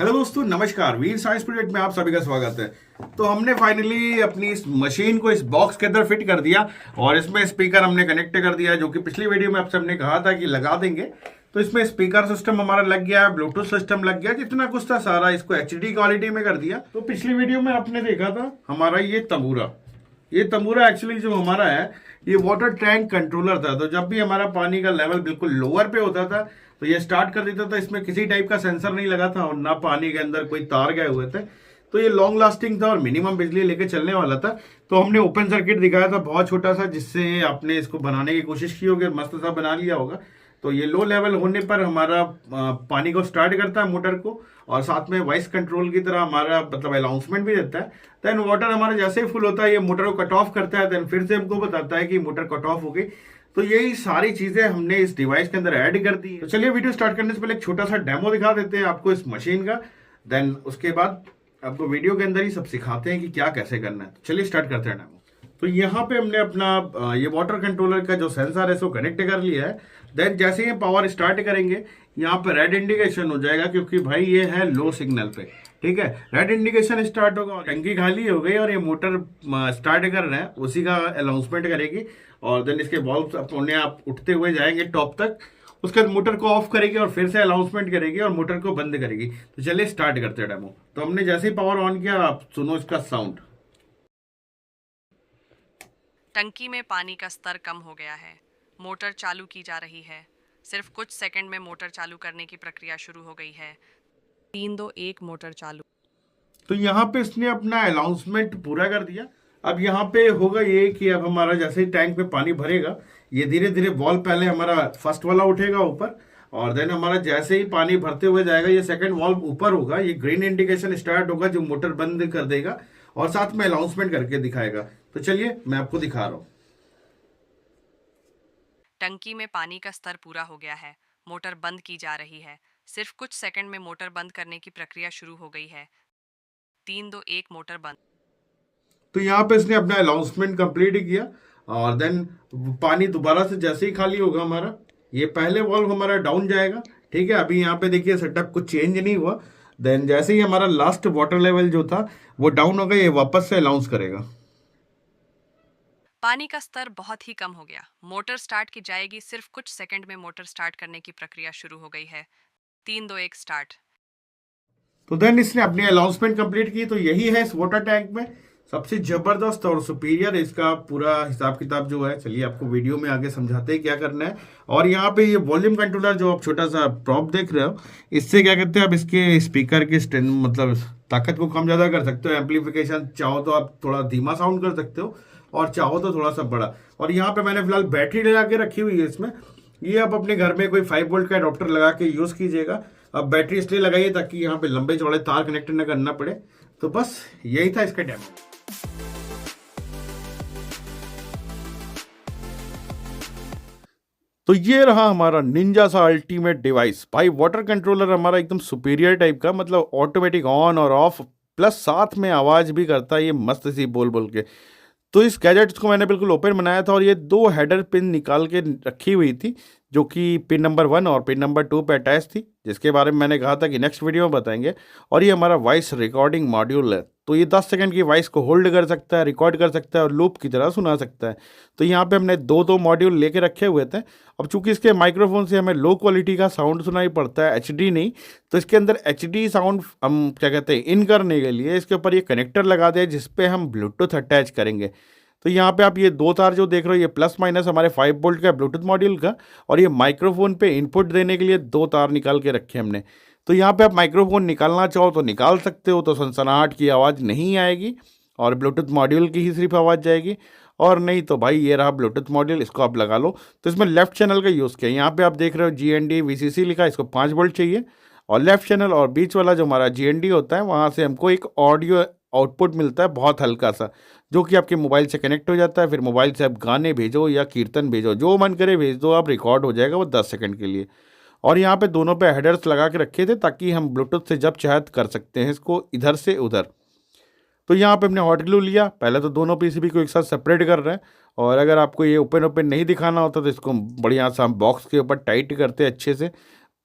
Hello दोस्तों, नमस्कार। वीर science project में आप सभी का स्वागत है। तो हमने फाइनली अपनी इस मशीन को इस बॉक्स के अंदर फिट कर दिया और इसमें स्पीकर हमने कनेक्ट कर दिया, जो कि पिछली वीडियो में आपसे हमने कहा था कि लगा देंगे। तो इसमें स्पीकर सिस्टम हमारा लग गया, ब्लूटूथ सिस्टम लग गया, जितना कुछ था सारा इसको एचडी क्वालिटी में कर दिया। तो पिछली वीडियो में आपने देखा था हमारा ये तंबूरा एक्चुअली जो हमारा है ये वाटर टैंक कंट्रोलर था। तो जब भी हमारा पानी का लेवल बिल्कुल लोअर पे होता था तो ये स्टार्ट कर देता था। इसमें किसी टाइप का सेंसर नहीं लगा था और ना पानी के अंदर कोई तार गए हुए थे। तो ये लॉन्ग लास्टिंग था और मिनिमम बिजली लेके चलने वाला था। तो हमने ओपन सर्किट दिखाया था बहुत छोटा सा, जिससे आपने इसको बनाने की कोशिश की होगी और मस्त सा बना लिया होगा। तो ये लो लेवल होने पर हमारा पानी को स्टार्ट करता है मोटर को, और साथ में वॉइस कंट्रोल की तरह हमारा मतलब अनाउंसमेंट भी देता है। देन वाटर हमारा जैसे ही फुल होता है ये मोटर को कट ऑफ करता है। देन फिर से हमको बताता है कि मोटर कट ऑफ हो गई। तो यही सारी चीजें हमने इस डिवाइस के अंदर ऐड कर दी। तो चलिए वीडियो स्टार्ट करने से पहले एक छोटा सा डेमो दिखा देते हैं आपको इस मशीन का। देन उसके बाद आपको वीडियो के अंदर ही सब सिखाते हैं कि क्या कैसे करना है। तो चलिए स्टार्ट करते हैं डेमो। तो यहाँ पे हमने अपना ये वाटर कंट्रोलर का जो सेंसर है इसको कनेक्ट कर लिया है। देन जैसे ही पावर स्टार्ट करेंगे यहाँ पे रेड इंडिकेशन हो जाएगा, क्योंकि भाई ये है लो सिग्नल पे। ठीक है, रेड इंडिकेशन स्टार्ट होगा, टंकी खाली हो गई और ये मोटर स्टार्ट कर रहे हैं, उसी का अनाउंसमेंट करेगी। और देन इसके वॉल्व अपने आप उठते हुए जाएंगे टॉप तक। उसके बाद मोटर को ऑफ करेगी और फिर से अनाउंसमेंट करेगी और मोटर को बंद करेगी। तो चलिए स्टार्ट करते हैं डेमो। तो हमने जैसे ही पावर ऑन किया, आप सुनो इसका साउंड। टंकी में पानी का स्तर कम हो गया है। मोटर चालू की जा रही है। सिर्फ कुछ सेकंड में मोटर चालू करने की प्रक्रिया शुरू हो गई है। 3 2 1 मोटर चालू। तो यहाँ पे इसने अपना अनाउंसमेंट पूरा कर दिया। अब यहाँ पे होगा ये कि अब हमारा जैसे ही टैंक में पानी भरेगा, ये धीरे धीरे बॉल पहले हमारा फर्स्ट वाला उठेगा ऊपर, और देन हमारा जैसे ही पानी भरते हुए जाएगा ये सेकंड वॉल्व ऊपर होगा, ये ग्रीन इंडिकेशन स्टार्ट होगा जो मोटर बंद कर देगा और साथ में अनाउंसमेंट करके दिखाएगा। तो चलिए मैं आपको दिखा रहा हूँ। टंकी में पानी का स्तर पूरा हो गया है। मोटर बंद की जा रही है। सिर्फ कुछ सेकंड में मोटर बंद करने की प्रक्रिया शुरू हो गई है। 3 2 1 मोटर बंद। तो यहाँ पे इसने अपना अनाउंसमेंट कंप्लीट किया और देन पानी दोबारा से जैसे ही खाली होगा हमारा, ये पहले वॉल्व हमारा डाउन जाएगा। ठीक है, अभी यहाँ पे देखिए सेटअप कुछ चेंज नहीं हुआ। देन जैसे ही हमारा लास्ट वाटर लेवल जो था वो डाउन होगा, ये वापस से अनाउंस करेगा। पानी का स्तर बहुत ही कम हो गया। मोटर स्टार्ट की जाएगी। सिर्फ कुछ सेकंड में मोटर स्टार्ट करने की प्रक्रिया शुरू हो गई है। 3 2 1 स्टार्ट। तो देन इसने अपनी अनाउंसमेंट कंप्लीट की। तो यही है इस वाटर टैंक में सबसे जबरदस्त और सुपीरियर इसका पूरा हिसाब किताब जो है। चलिए आपको वीडियो में आगे समझाते हैं क्या करना है। और यहाँ पे ये वॉल्यूम कंट्रोलर जो आप छोटा सा प्रॉप देख रहे हो, इससे क्या कहते हैं, आप इसके स्पीकर की स्ट्रेंथ मतलब ताकत को कम ज्यादा कर सकते हो। एम्पलीफिकेशन चाहो तो आप थोड़ा धीमा साउंड कर सकते हो और चाहो तो थोड़ा सा बड़ा। और यहाँ पे मैंने फिलहाल बैटरी लगा के रखी हुई है इसमें। ये आप अपने घर में कोई 5 वोल्ट का अडॉप्टर लगा के यूज कीजिएगा। अब बैटरी इसलिए लगाइए ताकि यहाँ पे लंबे चौड़े तार कनेक्ट न करना पड़े। तो बस यही था इसका डेमो। तो ये रहा हमारा निंजा सा अल्टीमेट डिवाइस। भाई वाटर कंट्रोलर हमारा एकदम सुपीरियर टाइप का, मतलब ऑटोमेटिक ऑन और ऑफ, प्लस साथ में आवाज भी करता है ये मस्त सी बोल बोल के। तो इस गैजेट्स को मैंने बिल्कुल ओपन बनाया था और ये 2 हेडर पिन निकाल के रखी हुई थी, जो कि पिन नंबर 1 और पिन नंबर 2 पे अटैच थी, जिसके बारे में मैंने कहा था कि नेक्स्ट वीडियो में बताएंगे। और ये हमारा वॉइस रिकॉर्डिंग मॉड्यूल है। तो ये 10 सेकंड की वॉइस को होल्ड कर सकता है, रिकॉर्ड कर सकता है और लूप की तरह सुना सकता है। तो यहाँ पे हमने 2 मॉड्यूल लेके रखे हुए थे। अब चूंकि इसके माइक्रोफोन से हमें लो क्वालिटी का साउंड सुनाई पड़ता है, एचडी नहीं, तो इसके अंदर एचडी साउंड हम क्या कहते हैं इन करने के लिए इसके ऊपर ये कनेक्टर लगा दिया, जिसपे हम ब्लूटूथ अटैच करेंगे। तो यहाँ पे आप ये 2 तार जो देख रहे हो, ये प्लस माइनस हमारे 5 वोल्ट का ब्लूटूथ मॉड्यूल का, और ये माइक्रोफोन पे इनपुट देने के लिए 2 तार निकाल के रखे हमने। तो यहाँ पे आप माइक्रोफोन निकालना चाहो तो निकाल सकते हो, तो सनसनाहट की आवाज़ नहीं आएगी और ब्लूटूथ मॉड्यूल की ही सिर्फ आवाज़ जाएगी। और नहीं तो भाई ये रहा ब्लूटूथ मॉड्यूल, इसको आप लगा लो। तो इसमें लेफ्ट चैनल का यूज़ किया। यहाँ पे आप देख रहे हो GND VCC लिखा है, इसको 5 वोल्ट चाहिए। और लेफ्ट चैनल और बीच वाला जो हमारा GND होता है, वहाँ से हमको एक ऑडियो आउटपुट मिलता है बहुत हल्का सा, जो कि आपके मोबाइल से कनेक्ट हो जाता है। फिर मोबाइल से आप गाने भेजो या कीर्तन भेजो, जो मन करे भेज दो आप, रिकॉर्ड हो जाएगा वो 10 सेकंड के लिए। और यहाँ पे दोनों पे हेडर्स लगा के रखे थे ताकि हम ब्लूटूथ से जब चाहे कर सकते हैं इसको इधर से उधर। तो यहाँ पे हमने हॉट ग्लू लिया। पहले तो दोनों पीसीबी को एक साथ सेपरेट कर रहे हैं, और अगर आपको ये ओपन नहीं दिखाना होता तो इसको बढ़िया सा बॉक्स के ऊपर टाइट करते हैं अच्छे से,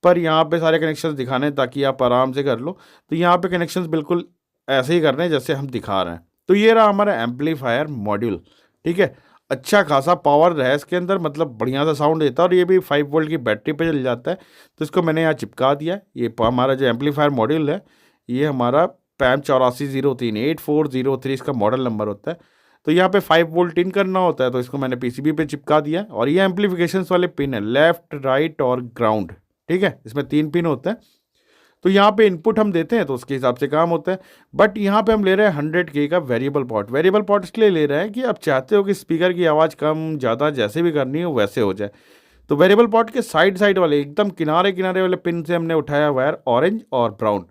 पर यहाँ पे सारे कनेक्शंस दिखाने हैं ताकि आप आराम से कर लो। तो यहाँ पे कनेक्शंस बिल्कुल ऐसे ही करने हैं जैसे हम दिखा रहे हैं। तो ये रहा हमारा एम्पलीफायर मॉड्यूल, ठीक है। अच्छा खासा पावर है इसके अंदर, मतलब बढ़िया सा साउंड देता है और ये भी 5 वोल्ट की बैटरी पे चल जाता है। तो इसको मैंने यहाँ चिपका दिया है। ये हमारा जो एम्पलीफायर मॉड्यूल है, ये हमारा पैम 8403 8403 इसका मॉडल नंबर होता है। तो यहाँ पे 5 वोल्ट इन करना होता है, तो इसको मैंने पीसीबी पे चिपका दिया है। और ये एम्पलीफिकेशंस वाले पिन है, लेफ्ट राइट और ग्राउंड, ठीक है। इसमें 3 पिन होते हैं। तो यहाँ पे इनपुट हम देते हैं तो उसके हिसाब से काम होता है। बट यहाँ पे हम ले रहे हैं 100K का वेरिएबल पॉट। वेरिएबल पॉट इसलिए ले रहे हैं कि आप चाहते हो कि स्पीकर की आवाज़ कम ज़्यादा जैसे भी करनी हो वैसे हो जाए। तो वेरिएबल पॉट के साइड साइड वाले एकदम किनारे किनारे वाले पिन से हमने उठाया वायर ऑरेंज और ब्राउन।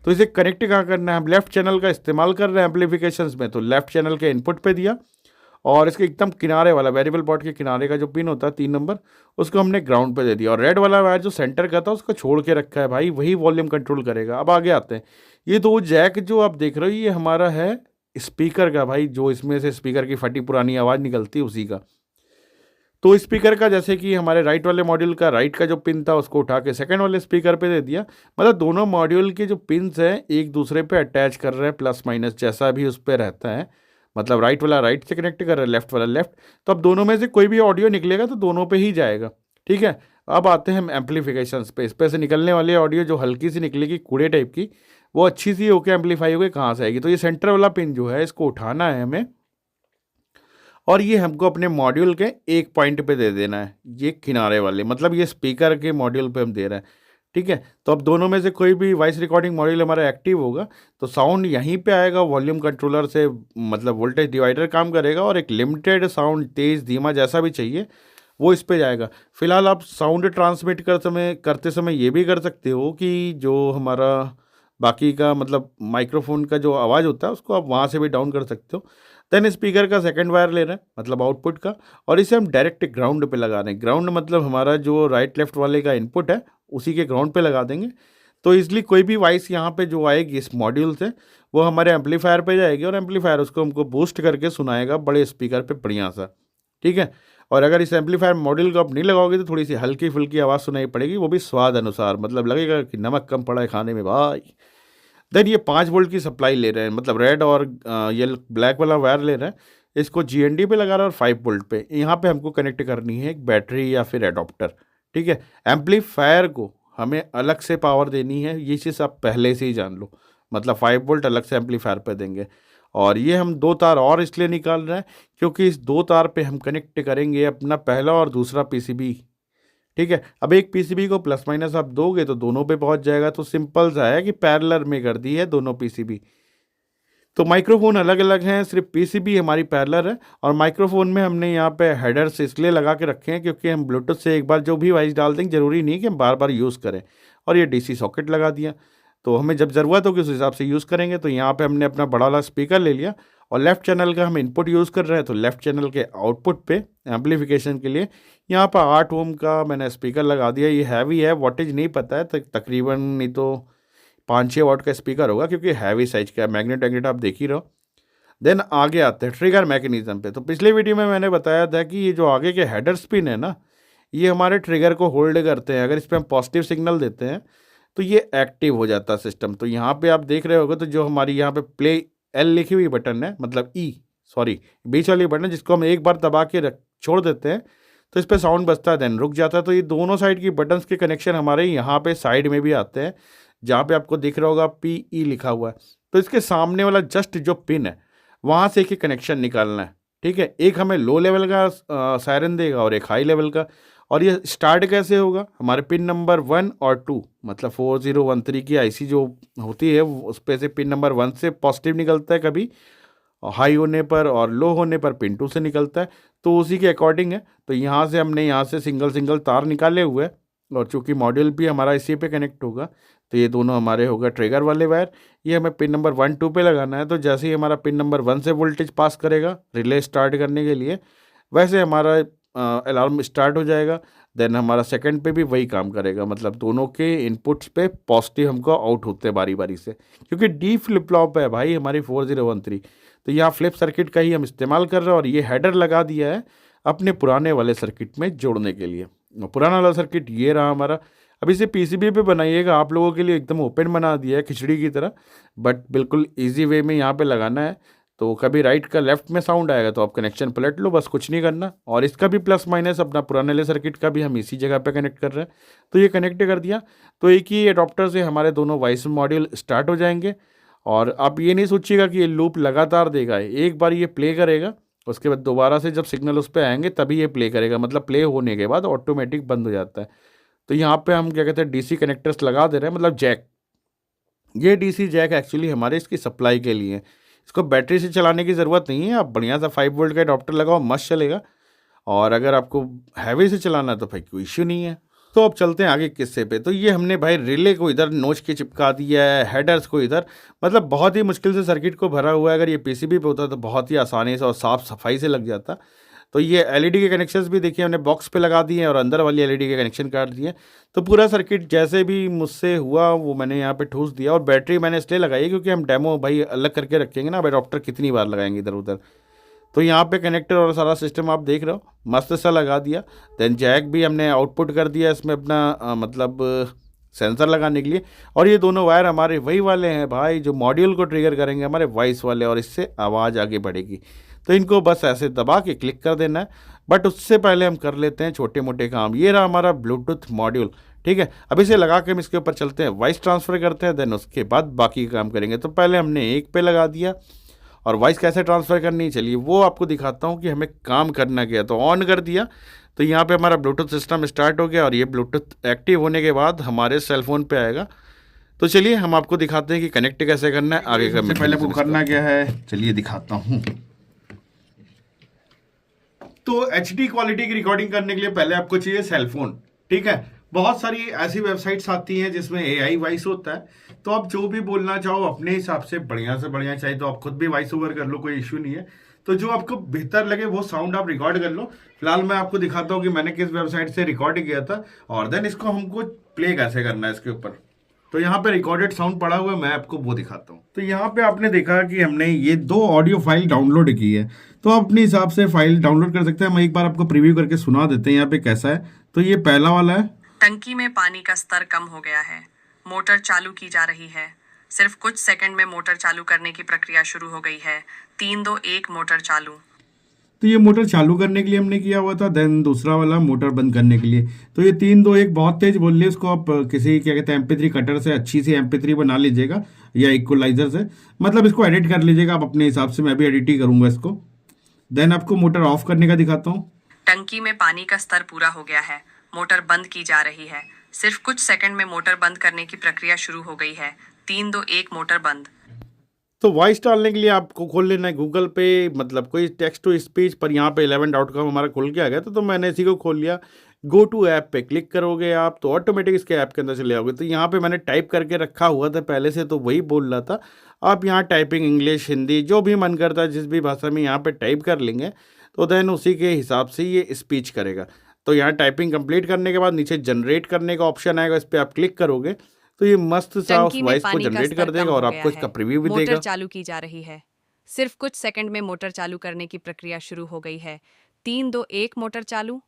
तो इसे कनेक्ट कहाँ करना है, हम लेफ्ट चैनल का इस्तेमाल कर रहे हैं एम्पलीफिकेशंस में, तो लेफ्ट चैनल के इनपुट पे दिया। और इसके एकदम किनारे वाला वेरिएबल पॉट के किनारे का जो पिन होता है 3 नंबर, उसको हमने ग्राउंड पे दे दिया। और रेड वाला वायर जो सेंटर का था उसको छोड़ के रखा है भाई, वही वॉल्यूम कंट्रोल करेगा। अब आगे आते हैं, ये 2 जैक जो आप देख रहे हो ये हमारा है स्पीकर का भाई, जो इसमें से स्पीकर की फटी पुरानी आवाज़ निकलती है उसी का। तो स्पीकर का जैसे कि हमारे राइट वाले मॉड्यूल का राइट का जो पिन था उसको उठा के सेकंड वाले स्पीकर पे दे दिया। मतलब दोनों मॉड्यूल के जो पिन्स हैं एक दूसरे पे अटैच कर रहे हैं, प्लस माइनस जैसा भी उस पर रहता है। मतलब राइट वाला राइट से कनेक्ट कर रहा है, लेफ्ट वाला लेफ्ट। तो अब दोनों में से कोई भी ऑडियो निकलेगा तो दोनों पे ही जाएगा, ठीक है। अब आते हैं हम एम्पलीफिकेशन पे। इस पे से निकलने वाली ऑडियो जो हल्की सी निकलेगी कूड़े टाइप की, वो अच्छी सी होकर एम्पलीफाई होकर कहाँ से आएगी। तो ये सेंटर वाला पिन जो है इसको उठाना है हमें, और ये हमको अपने मॉड्यूल के एक पॉइंट पे दे देना है, ये किनारे वाले, मतलब ये स्पीकर के मॉड्यूल पे हम दे रहे हैं, ठीक है। तो अब दोनों में से कोई भी वॉइस रिकॉर्डिंग मॉड्यूल हमारा एक्टिव होगा तो साउंड यहीं पे आएगा वॉल्यूम कंट्रोलर से, मतलब वोल्टेज डिवाइडर काम करेगा और एक लिमिटेड साउंड तेज़ धीमा जैसा भी चाहिए वो इस पे जाएगा। फिलहाल आप साउंड ट्रांसमिट करते समय ये भी कर सकते हो कि जो हमारा बाकी का मतलब माइक्रोफोन का जो आवाज़ होता है उसको आप वहाँ से भी डाउन कर सकते हो। देन स्पीकर का सेकंड वायर ले रहे हैं, मतलब आउटपुट का, और इसे हम डायरेक्ट ग्राउंड पे लगा रहे हैं। ग्राउंड मतलब हमारा जो राइट लेफ्ट वाले का इनपुट है उसी के ग्राउंड पे लगा देंगे। तो इसलिए कोई भी वॉइस यहाँ पे जो आएगी इस मॉड्यूल से वो हमारे एम्पलीफायर पे जाएगी और एम्पलीफायर उसको हमको बूस्ट करके सुनाएगा बड़े स्पीकर पे बढ़िया सा, ठीक है। और अगर इस एम्पलीफायर मॉड्यूल को आप नहीं लगाओगे तो थोड़ी सी हल्की फुल्की आवाज़ सुनाई पड़ेगी, वो भी स्वाद अनुसार, मतलब लगेगा कि नमक कम पड़ा है खाने में भाई। देन ये 5 वोल्ट की सप्लाई ले रहे हैं, मतलब रेड और ये ब्लैक वाला वायर ले रहे हैं, इसको GND पे लगा रहा है और 5 वोल्ट पे। यहाँ पे हमको कनेक्ट करनी है एक बैटरी या फिर एडॉप्टर, ठीक है। एम्पलीफायर को हमें अलग से पावर देनी है, ये चीज़ आप पहले से ही जान लो, मतलब 5 वोल्ट अलग से एम्पलीफायर पे देंगे। और ये हम 2 तार और इसलिए निकाल रहे हैं क्योंकि इस 2 तार पे हम कनेक्ट करेंगे अपना पहला और दूसरा PCB, ठीक है। अब एक PCB को प्लस माइनस आप दोगे तो दोनों पे पहुंच जाएगा। तो सिंपल सा है कि पैरेलल में कर दी है दोनों PCB। तो माइक्रोफोन अलग अलग हैं, सिर्फ PCB हमारी पैरेलल है। और माइक्रोफोन में हमने यहाँ पे हेडर्स इसलिए लगा के रखे हैं क्योंकि हम ब्लूटूथ से एक बार जो भी वॉइस डाल देंगे, ज़रूरी नहीं कि हम बार बार यूज़ करें। और ये DC सॉकेट लगा दिया, तो हमें जब ज़रूरत होगी उस हिसाब से यूज़ करेंगे। तो यहाँ पे हमने अपना बड़ा वाला स्पीकर ले लिया और लेफ़्ट चैनल का हम इनपुट यूज़ कर रहे हैं, तो लेफ़्ट चैनल के आउटपुट पे एम्पलीफिकेशन के लिए यहाँ पर 8 ओम का मैंने स्पीकर लगा दिया। ये हैवी है, वॉटेज नहीं पता है, तकरीबन नहीं तो 5-6 वाट का स्पीकर होगा क्योंकि हैवी साइज का है। मैग्नेट वैग्नेट आप देख ही रहो। देन आगे आते हैं ट्रिगर मैकेनिज्म पे। तो पिछले वीडियो में मैंने बताया था कि ये जो आगे के हेडर स्पिन है ना, ये हमारे ट्रिगर को होल्ड करते हैं। अगर इस पर हम पॉजिटिव सिग्नल देते हैं तो ये एक्टिव हो जाता है सिस्टम। तो यहाँ पे आप देख रहे होगे तो जो हमारी यहाँ पे प्ले L लिखी हुई बटन है, मतलब बीच वाली बटन, जिसको हम एक बार दबा के छोड़ देते हैं तो इस पर साउंड बजता है, देन रुक जाता है। तो ये दोनों साइड की बटन्स के कनेक्शन हमारे यहाँ पे साइड में भी आते हैं, जहाँ पे आपको दिख रहा होगा PE लिखा हुआ है। तो इसके सामने वाला जस्ट जो पिन है वहाँ से एक कनेक्शन निकालना है, ठीक है। एक हमें लो लेवल का सायरन देगा और एक हाई लेवल का। और ये स्टार्ट कैसे होगा, हमारे पिन नंबर 1 और 2, मतलब 4013 की IC जो होती है उस पे से पिन नंबर 1 से पॉजिटिव निकलता है कभी, हाई होने पर, और लो होने पर पिन 2 से निकलता है। तो उसी के अकॉर्डिंग है। तो यहाँ से हमने यहाँ से सिंगल तार निकाले हुए हैं, और चूँकि मॉड्यूल भी हमारा इसी पे कनेक्ट होगा तो ये दोनों हमारे होगा ट्रिगर वाले वायर। ये हमें पिन नंबर 1 2 पे लगाना है। तो जैसे ही हमारा पिन नंबर 1 से वोल्टेज पास करेगा रिले स्टार्ट करने के लिए, वैसे हमारा अलार्म स्टार्ट हो जाएगा। देन हमारा सेकंड पे भी वही काम करेगा, मतलब दोनों के इनपुट्स पे पॉजिटिव हमको आउट होते हैं बारी बारी से, क्योंकि D फ्लिप फ्लॉप है भाई हमारी 4013। तो यहाँ फ्लिप सर्किट का ही हम इस्तेमाल कर रहे हैं। और ये हेडर लगा दिया है अपने पुराने वाले सर्किट में जोड़ने के लिए। पुराना वाला सर्किट ये रहा हमारा। अब इसे पीसीबी पे बनाइएगा, आप लोगों के लिए एकदम ओपन बना दिया है खिचड़ी की तरह, बट बिल्कुल इजी वे में यहाँ पे लगाना है। तो कभी राइट का लेफ्ट में साउंड आएगा तो आप कनेक्शन पलट लो, बस कुछ नहीं करना। और इसका भी प्लस माइनस अपना पुराने वाले सर्किट का भी हम इसी जगह पे कनेक्ट कर रहे हैं। तो ये कनेक्ट कर दिया, तो एक ही अडॉप्टर से हमारे दोनों वॉइस मॉड्यूल स्टार्ट हो जाएंगे। और आप ये नहीं सोचिएगा कि ये लूप लगातार देगा, एक बार ये प्ले करेगा, उसके बाद दोबारा से जब सिग्नल उस पर आएंगे तभी ये प्ले करेगा, मतलब प्ले होने के बाद ऑटोमेटिक बंद हो जाता है। तो यहाँ पे हम क्या कहते हैं डीसी कनेक्टर्स लगा दे रहे हैं, मतलब जैक। ये डीसी जैक एक्चुअली हमारे इसकी सप्लाई के लिए है, इसको बैटरी से चलाने की ज़रूरत नहीं है। आप बढ़िया सा 5 वोल्ट का अडॉप्टर लगाओ, मस्त चलेगा। और अगर आपको हैवी से चलाना है तो भाई कोई इश्यू नहीं है। तो अब चलते हैं आगे किस्से पे। तो ये हमने भाई रिले को इधर नोच के चिपका दिया है, हेडर्स को इधर, मतलब बहुत ही मुश्किल से सर्किट को भरा हुआ है। अगर ये पीसीबी पे होता तो बहुत ही आसानी से और साफ सफाई से लग जाता। तो ये एलईडी के कनेक्शंस भी देखिए हमने बॉक्स पे लगा दिए हैं और अंदर वाली एलईडी के कनेक्शन काट दिए। तो पूरा सर्किट जैसे भी मुझसे हुआ वो मैंने यहाँ पे ठूस दिया। और बैटरी मैंने इसलिए लगाई क्योंकि हम डेमो भाई अलग करके रखेंगे ना, अडॉप्टर कितनी बार लगाएंगे इधर उधर। तो यहाँ पे कनेक्टर और सारा सिस्टम आप देख रहे हो, मस्त सा लगा दिया। देन जैक भी हमने आउटपुट कर दिया इसमें अपना मतलब सेंसर लगाने के लिए। और ये दोनों वायर हमारे वही वाले हैं भाई जो मॉड्यूल को ट्रिगर करेंगे, हमारे वॉइस वाले, और इससे आवाज़ आगे बढ़ेगी। तो इनको बस ऐसे दबा के क्लिक कर देना है। बट उससे पहले हम कर लेते हैं छोटे मोटे काम। ये रहा हमारा ब्लूटूथ मॉड्यूल, ठीक है। अब इसे लगा के हम इसके ऊपर चलते हैं, वॉइस ट्रांसफ़र करते हैं, देन उसके बाद बाकी काम करेंगे। तो पहले हमने एक पे लगा दिया, और वॉइस कैसे ट्रांसफ़र करनी है चलिए वो आपको दिखाता हूँ कि हमें काम करना क्या है। तो ऑन कर दिया, तो यहाँ पे हमारा ब्लूटूथ सिस्टम स्टार्ट हो गया। और ये ब्लूटूथ एक्टिव होने के बाद हमारे सेलफोन पे आएगा। तो चलिए हम आपको दिखाते हैं कि कनेक्ट कैसे करना है। आगे का पहले आपको करना क्या है चलिए दिखाता हूँ। तो HD क्वालिटी की रिकॉर्डिंग करने के लिए पहले आपको चाहिए सेलफोन, ठीक है। बहुत सारी ऐसी वेबसाइट्स आती हैं जिसमें AI वॉइस होता है। तो आप जो भी बोलना चाहो अपने हिसाब से बढ़िया चाहे तो आप खुद भी वॉइस ओवर कर लो, कोई इश्यू नहीं है। तो जो आपको बेहतर लगे वो साउंड आप रिकॉर्ड कर लो। फिलहाल मैं आपको दिखाता हूँ कि मैंने किस वेबसाइट से रिकॉर्ड किया था, और देन इसको हमको प्ले कैसे करना है इसके ऊपर। तो यहाँ पे रिकॉर्डेड साउंड पड़ा हुआ है, मैं आपको वो दिखाता हूँ। तो यहाँ पे आपने देखा कि हमने ये 2 ऑडियो फाइल डाउनलोड की है। तो आप अपने हिसाब से फाइल डाउनलोड कर सकते हैं। हम एक बार आपको प्रीव्यू करके सुना देते हैं यहाँ पे कैसा है। तो ये पहला वाला है। टंकी में पानी का स्तर कम हो गया है, मोटर चालू की जा रही है। सिर्फ कुछ सेकंड में मोटर चालू करने की प्रक्रिया शुरू हो गई है। 3 2 1 मोटर चालू। तो ये मोटर चालू करने के लिए हमने किया हुआ था। देन दूसरा वाला मोटर बंद करने के लिए। तो ये 3 2 1 बहुत तेज बोल लिया, इसको आप किसी क्या कहते हैं MP3 कटर से अच्छी सी MP3 बना लीजिएगा या इक्वलाइजर से, मतलब इसको एडिट कर लीजिएगा आप अपने हिसाब से। मैं भी एडिट ही करूंगा इसको। देन आपको मोटर ऑफ करने का दिखाता हूँ। टंकी में पानी का स्तर पूरा हो गया है, मोटर बंद की जा रही है। सिर्फ कुछ सेकंड में मोटर बंद करने की प्रक्रिया शुरू हो गई है। 3 2 1 मोटर बंद। तो वॉइस डालने के लिए आपको खोल लेना है गूगल पे, मतलब कोई टेक्स्ट टू स्पीच पर। यहाँ पे 11.com हमारा खुल के आ गया। तो मैंने इसी को खोल लिया। गो टू ऐप पे क्लिक करोगे आप तो ऑटोमेटिक इसके ऐप के अंदर चले आओगे। तो यहाँ पे मैंने टाइप करके रखा हुआ था पहले से, तो वही बोल रहा था। आप यहाँ टाइपिंग इंग्लिश हिंदी जो भी मन करता है जिस भी भाषा में यहाँ पे टाइप कर लेंगे, तो देन उसी के हिसाब से ये स्पीच करेगा। तो यहाँ टाइपिंग कंप्लीट करने के बाद नीचे जनरेट करने का ऑप्शन आएगा, इस पर आप क्लिक करोगे तो ये मस्त सा वॉइस को जनरेट कर देगा और आपको इसका प्रीव्यू भी देगा। मोटर चालू की जा रही है, सिर्फ कुछ सेकंड में मोटर चालू करने की प्रक्रिया शुरू हो गई है। 3 2 1 मोटर चालू।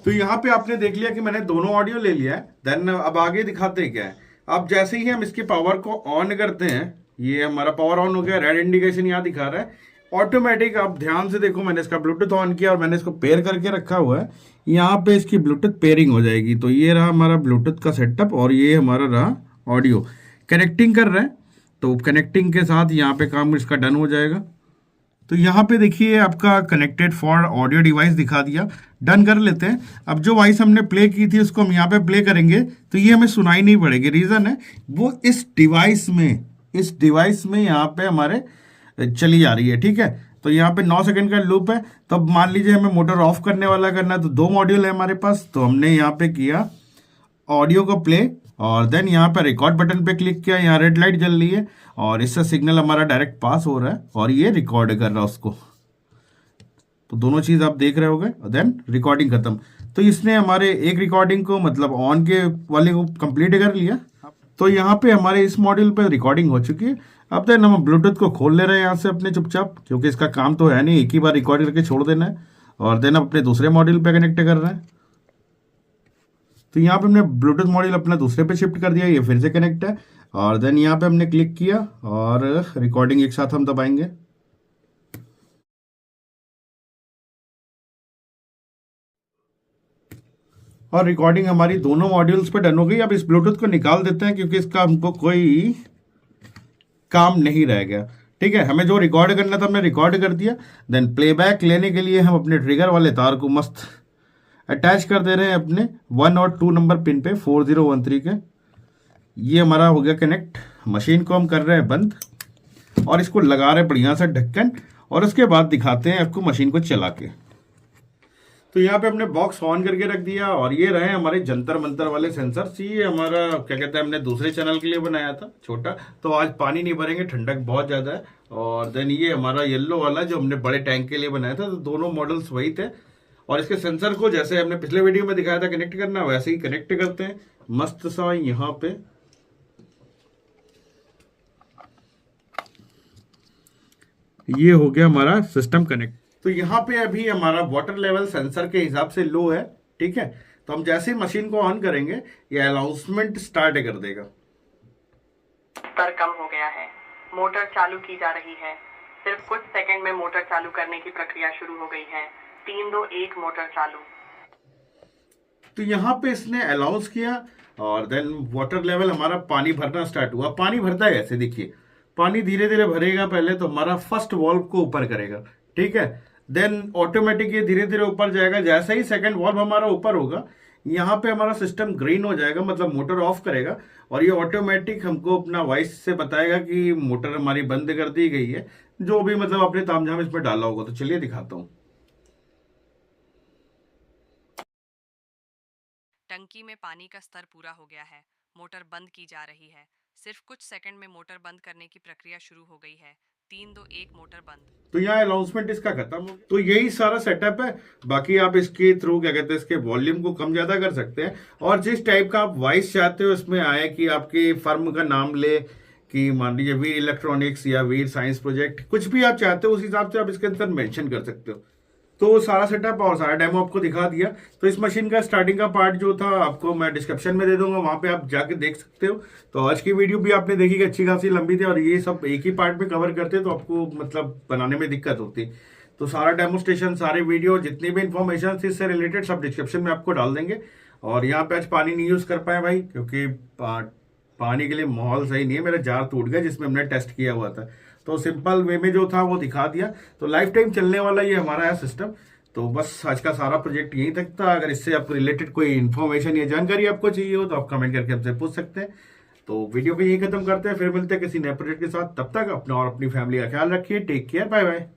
तो यहाँ पे आपने देख लिया कि मैंने दोनों ऑडियो ले लिया है। देन अब आगे दिखाते हैं क्या है। अब जैसे ही हम इसकी पावर को ऑन करते हैं, ये हमारा पावर ऑन हो गया, रेड इंडिकेशन यहाँ दिखा रहा है ऑटोमेटिक। आप ध्यान से देखो, मैंने इसका ब्लूटूथ ऑन किया और मैंने इसको पेयर करके रखा हुआ है। यहाँ पे इसकी ब्लूटूथ पेयरिंग हो जाएगी। तो ये रहा हमारा ब्लूटूथ का सेटअप और ये हमारा रहा ऑडियो। कनेक्टिंग कर रहे हैं तो कनेक्टिंग के साथ यहाँ पे काम इसका डन हो जाएगा। तो यहाँ पे देखिए आपका कनेक्टेड फॉर ऑडियो डिवाइस दिखा दिया। डन कर लेते हैं। अब जो वॉइस हमने प्ले की थी उसको हम यहाँ पे प्ले करेंगे तो ये हमें सुनाई नहीं पड़ेगी। रीज़न है वो इस डिवाइस में यहाँ पे हमारे चली जा रही है, ठीक है। तो यहाँ पे 9 सेकंड का लूप है। तो अब मान लीजिए हमें मोटर ऑफ करने वाला करना है, तो 2 मॉड्यूल है हमारे पास। तो हमने यहाँ पे किया ऑडियो को प्ले और देन यहाँ पे रिकॉर्ड बटन पे क्लिक किया। यहाँ रेड लाइट जल रही है और इससे सिग्नल हमारा डायरेक्ट पास हो रहा है और ये रिकॉर्ड कर रहा है उसको। तो दोनों चीज़ आप देख रहे होगे। देन रिकॉर्डिंग खत्म। तो इसने हमारे एक रिकॉर्डिंग को मतलब ऑन के वाले को कंप्लीट कर लिया। तो यहाँ पे हमारे इस मॉड्यूल पे रिकॉर्डिंग हो चुकी है। अब देन हम ब्लूटूथ को खोल ले रहे हैं यहाँ से अपने चुपचाप, क्योंकि इसका काम तो है नहीं, एक ही बार रिकॉर्ड करके छोड़ देना है। और देन अपने दूसरे मॉड्यूल पे कनेक्ट कर रहे हैं। तो यहाँ पे हमने ब्लूटूथ मॉड्यूल अपना दूसरे पे शिफ्ट कर दिया, ये फिर से कनेक्ट है। और देन यहाँ पे हमने क्लिक किया और रिकॉर्डिंग एक साथ हम दबाएंगे। और रिकॉर्डिंग हमारी दोनों मॉड्यूल्स पे डन हो गई। अब इस ब्लूटूथ को निकाल देते हैं क्योंकि इसका हमको कोई काम नहीं रह गया। ठीक है, हमें जो रिकॉर्ड करना था हमने रिकॉर्ड कर दिया। देन प्लेबैक लेने के लिए हम अपने ट्रिगर वाले तार को मस्त अटैच कर दे रहे हैं अपने 1 और 2 नंबर पिन पे 4013 के। ये हमारा हो गया कनेक्ट। मशीन को हम कर रहे हैं बंद और इसको लगा रहे हैं बढ़िया सा ढक्कन, और उसके बाद दिखाते हैं आपको मशीन को चला के। तो यहाँ पे हमने बॉक्स ऑन करके रख दिया और ये रहे हमारे जंतर मंतर वाले सेंसर। ये हमारा क्या कहते हैं, हमने दूसरे चैनल के लिए बनाया था छोटा, तो आज पानी नहीं भरेंगे, ठंडक बहुत ज़्यादा है। और देन ये हमारा येलो वाला जो हमने बड़े टैंक के लिए बनाया था, तो दोनों मॉडल्स वही थे। और इसके सेंसर को जैसे हमने पिछले वीडियो में दिखाया था कनेक्ट करना, वैसे ही कनेक्ट करते हैं मस्त सा यहाँ पे। ये हो गया हमारा सिस्टम कनेक्ट। तो यहाँ पे अभी हमारा वाटर लेवल सेंसर के हिसाब से लो है। ठीक है, तो हम जैसे ही मशीन को ऑन करेंगे ये अनाउंसमेंट स्टार्ट कर देगा। स्तर कम हो गया है, मोटर चालू की जा रही है। सिर्फ कुछ सेकंड में मोटर चालू करने की प्रक्रिया शुरू हो गई है। 3 2 1 मोटर चालू। तो यहाँ पे इसने अनाउंस किया और देन वाटर लेवल हमारा पानी भरना स्टार्ट हुआ। पानी भरता है ऐसे, देखिए पानी धीरे धीरे भरेगा। पहले तो हमारा फर्स्ट वॉल्व को ऊपर करेगा, ठीक है, देन ऑटोमेटिक ये धीरे धीरे ऊपर जाएगा। जैसे ही सेकंड वॉल्व हमारा ऊपर होगा, यहाँ पे हमारा सिस्टम ग्रीन हो जाएगा, मतलब मोटर ऑफ करेगा और ये ऑटोमेटिक हमको अपना वॉइस से बताएगा कि मोटर हमारी बंद कर दी गई है, जो भी मतलब अपने तामझाम इसमें डाला होगा। तो चलिए दिखाता हूँ। टंकी में पानी का स्तर पूरा हो गया है, मोटर बंद की जा रही है। सिर्फ कुछ सेकंड में मोटर बंद करने की प्रक्रिया शुरू हो गई है। 3 2 1 मोटर बंद। तो यहाँ अनाउंसमेंट इसका खत्म हो गया। तो यही सारा सेटअप है। बाकी आप इसके थ्रू क्या कहते हैं, इसके वॉल्यूम को कम ज्यादा कर सकते हैं और जिस टाइप का आप वॉइस चाहते हो इसमें आए कि आपके फर्म का नाम ले, कि मान लीजिए वीर इलेक्ट्रॉनिक्स या वीर साइंस प्रोजेक्ट, कुछ भी आप चाहते हो उस हिसाब से आप इसके अंदर मेंशन कर सकते हो। तो सारा सेटअप और सारा डेमो आपको दिखा दिया। तो इस मशीन का स्टार्टिंग का पार्ट जो था आपको मैं डिस्क्रिप्शन में दे दूंगा, वहां पे आप जाके देख सकते हो। तो आज की वीडियो भी आपने देखी कि अच्छी खासी लंबी थी और ये सब एक ही पार्ट में कवर करते तो आपको मतलब बनाने में दिक्कत होती। तो सारा डेमोस्ट्रेशन, सारे वीडियो, जितनी भी इंफॉर्मेशन थी इससे रिलेटेड सब डिस्क्रिप्शन में आपको डाल देंगे। और यहाँ पे आज पानी नहीं यूज कर पाए भाई, क्योंकि पानी के लिए माहौल सही नहीं है। मेरा जार टूट गया जिसमें हमने टेस्ट किया हुआ था। तो सिंपल वे में जो था वो दिखा दिया। तो लाइफ टाइम चलने वाला ये हमारा है सिस्टम। तो बस आज का सारा प्रोजेक्ट यहीं तक था। अगर इससे आपको रिलेटेड कोई इन्फॉर्मेशन या जानकारी आपको चाहिए हो तो आप कमेंट करके हमसे पूछ सकते हैं। तो वीडियो को यहीं खत्म करते हैं, फिर मिलते हैं किसी नए प्रोजेक्ट के साथ। तब तक अपना और अपनी फैमिली का ख्याल रखिए। Take care, bye bye.